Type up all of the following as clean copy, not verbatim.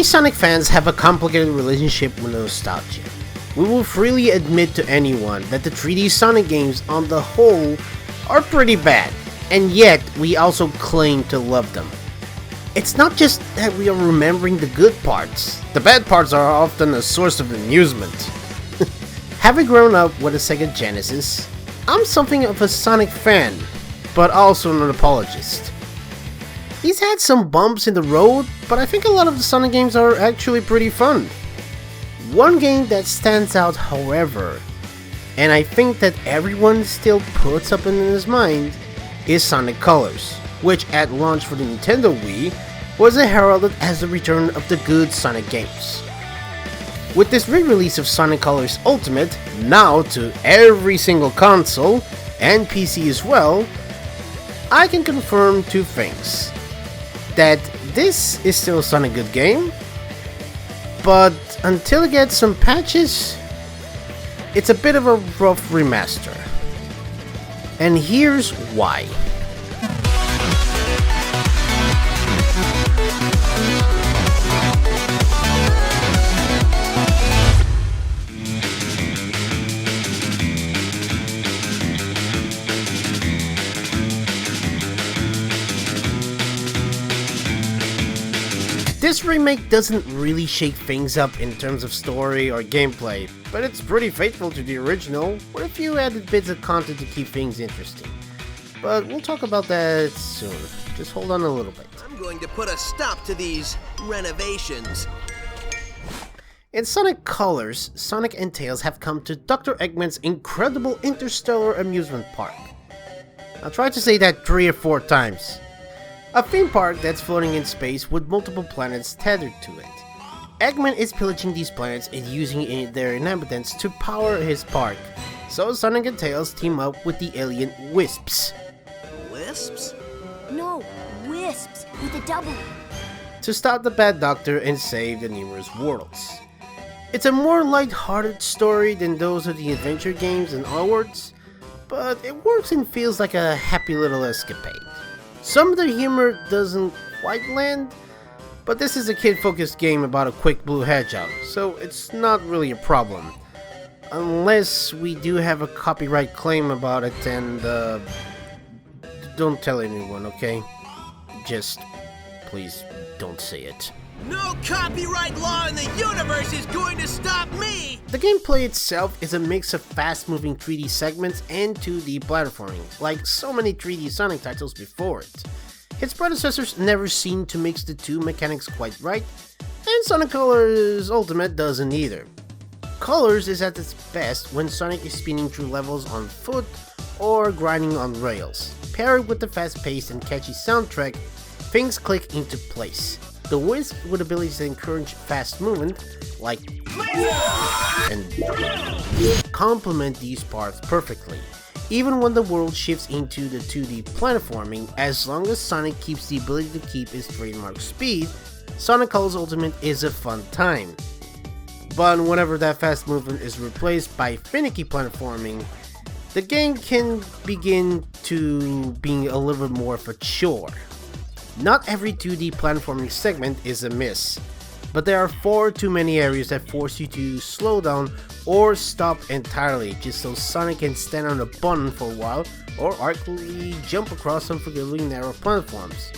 Sonic fans have a complicated relationship with nostalgia. We will freely admit to anyone that the 3D Sonic games on the whole are pretty bad, and yet we also claim to love them. It's not just that we are remembering the good parts, the bad parts are often a source of amusement. Having grown up with a SEGA Genesis, I'm something of a Sonic fan, but also an apologist. He's had some bumps in the road, but I think a lot of the Sonic games are actually pretty fun. One game that stands out, however, and I think that everyone still puts up in his mind, is Sonic Colors, which at launch for the Nintendo Wii was heralded as the return of the good Sonic games. With this re-release of Sonic Colors Ultimate, now to every single console, and PC as well, I can confirm two things. That this is still a Sonic good game, but until it gets some patches, it's a bit of a rough remaster. And here's why. This remake doesn't really shake things up in terms of story or gameplay, but it's pretty faithful to the original, with a few added bits of content to keep things interesting. But we'll talk about that soon, just hold on a little bit. I'm going to put a stop to these renovations. In Sonic Colors, Sonic and Tails have come to Dr. Eggman's incredible interstellar amusement park. I'll try to say that 3 or 4 times. A theme park that's floating in space with multiple planets tethered to it. Eggman is pillaging these planets and using their inhabitants to power his park, so Sonic and Tails team up with the alien Wisps. Wisps? No, wisps with a double. To stop the bad doctor and save the numerous worlds. It's a more light-hearted story than those of the adventure games and onwards, but it works and feels like a happy little escapade. Some of the humor doesn't quite land, but this is a kid-focused game about a quick blue hedgehog, so it's not really a problem. Unless we do have a copyright claim about it, and don't tell anyone, okay? Just, please, don't say it. No copyright law in the universe is going to stop me! The gameplay itself is a mix of fast-moving 3D segments and 2D platforming, like so many 3D Sonic titles before it. Its predecessors never seemed to mix the two mechanics quite right, and Sonic Colors Ultimate doesn't either. Colors is at its best when Sonic is spinning through levels on foot or grinding on rails. Paired with the fast-paced and catchy soundtrack, things click into place. The Wisp with abilities that encourage fast movement, like and complement these parts perfectly. Even when the world shifts into the 2D platforming, as long as Sonic keeps the ability to keep his trademark speed, Sonic Colors Ultimate is a fun time. But whenever that fast movement is replaced by finicky platforming, the game can begin to being a little bit more of a chore. Not every 2D platforming segment is a miss, but there are far too many areas that force you to slow down or stop entirely just so Sonic can stand on a button for a while or artfully jump across some forgivably narrow platforms.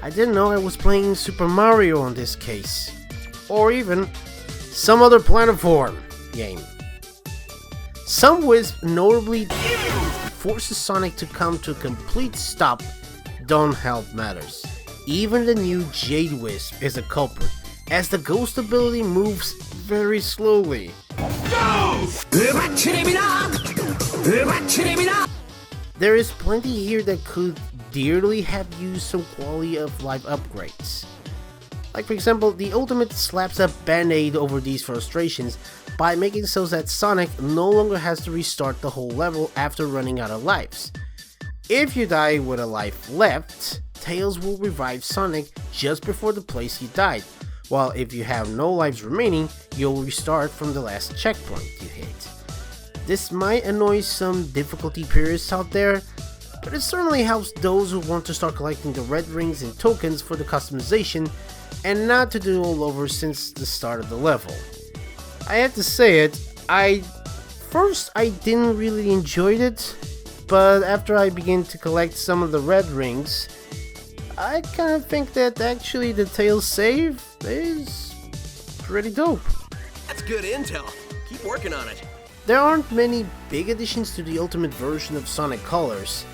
I didn't know I was playing Super Mario in this case, or even some other platform game. Some Wisp notably forces Sonic to come to a complete stop. Don't help matters. Even the new Jade Wisp is a culprit, as the ghost ability moves very slowly. There is plenty here that could dearly have used some quality of life upgrades. Like for example, the Ultimate slaps a band-aid over these frustrations by making so that Sonic no longer has to restart the whole level after running out of lives. If you die with a life left, Tails will revive Sonic just before the place you died, while if you have no lives remaining, you'll restart from the last checkpoint you hit. This might annoy some difficulty purists out there, but it certainly helps those who want to start collecting the red rings and tokens for the customization and not to do all over since the start of the level. I have to say it, I didn't really enjoy it, but after I began to collect some of the red rings, I kind of think that actually the Tails save is pretty dope. That's good intel. Keep working on it. There aren't many big additions to the ultimate version of Sonic Colors,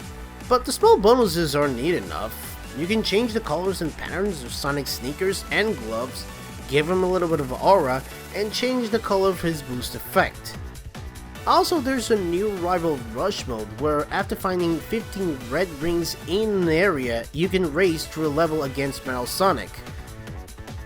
but the small bonuses are neat enough. You can change the colors and patterns of Sonic's sneakers and gloves, give him a little bit of aura, and change the color of his boost effect. Also, there's a new Rival Rush mode where after finding 15 red rings in an area, you can race through a level against Metal Sonic.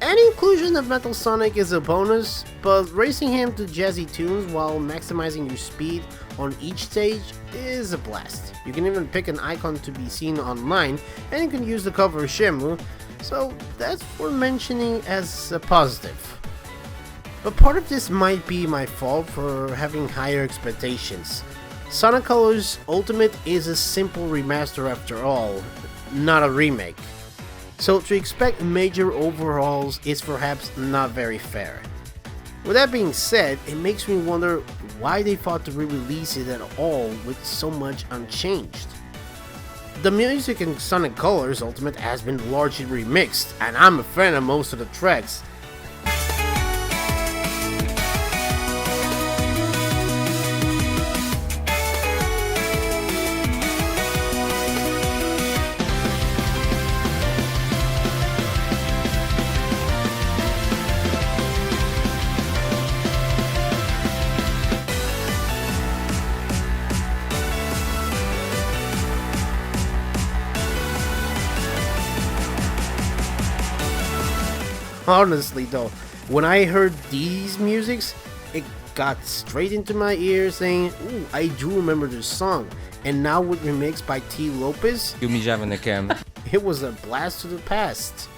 Any inclusion of Metal Sonic is a bonus, but racing him to jazzy tunes while maximizing your speed on each stage is a blast. You can even pick an icon to be seen online, and you can use the cover of Shenmue, so that's worth mentioning as a positive. But part of this might be my fault for having higher expectations. Sonic Colors Ultimate is a simple remaster after all, not a remake. So to expect major overhauls is perhaps not very fair. With that being said, it makes me wonder why they thought to re-release it at all with so much unchanged. The music in Sonic Colors Ultimate has been largely remixed, and I'm a fan of most of the tracks. Honestly though, when I heard these musics, it got straight into my ears saying, ooh, I do remember this song. And now with remix by T. Lopez, it was a blast to the past.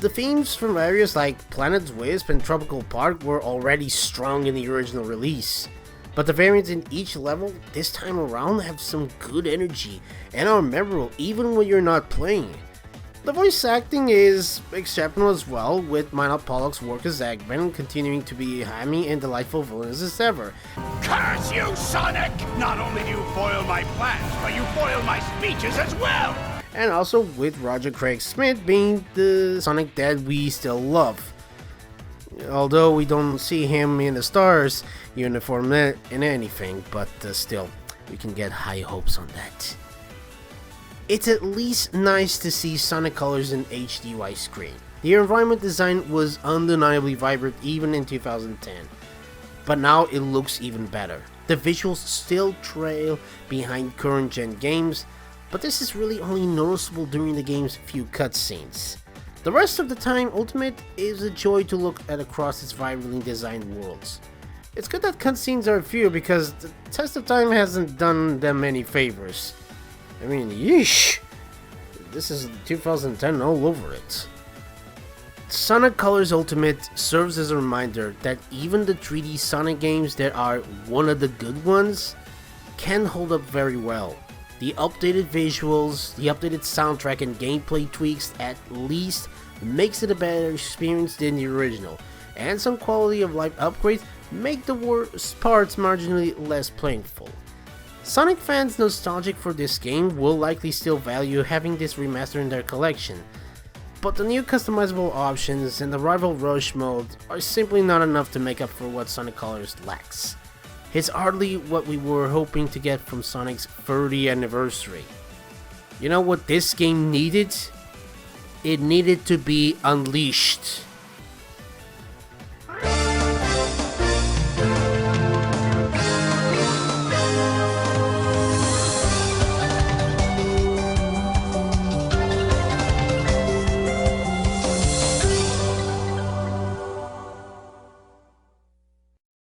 The themes from areas like Planet's Wisp and Tropical Park were already strong in the original release. But the variants in each level this time around have some good energy and are memorable even when you're not playing. The voice acting is exceptional as well, with Minot Pollock's work as Eggman continuing to be hammy and delightful villains as ever. Curse you, Sonic! Not only do you foil my plans, but you foil my speeches as well! And also with Roger Craig Smith being the Sonic that we still love. Although we don't see him in the Stars uniform in anything, but still, we can get high hopes on that. It's at least nice to see Sonic Colors in HD widescreen. The environment design was undeniably vibrant even in 2010, but now it looks even better. The visuals still trail behind current gen games, but this is really only noticeable during the game's few cutscenes. The rest of the time, Ultimate is a joy to look at across its vibrantly designed worlds. It's good that cutscenes are few because the test of time hasn't done them any favors. I mean, yeesh! This is 2010 all over it. Sonic Colors Ultimate serves as a reminder that even the 3D Sonic games that are one of the good ones can hold up very well. The updated visuals, the updated soundtrack and gameplay tweaks at least makes it a better experience than the original, and some quality of life upgrades make the worst parts marginally less painful. Sonic fans nostalgic for this game will likely still value having this remaster in their collection, but the new customizable options and the Rival Rush mode are simply not enough to make up for what Sonic Colors lacks. It's hardly what we were hoping to get from Sonic's 30th anniversary. You know what this game needed? It needed to be unleashed.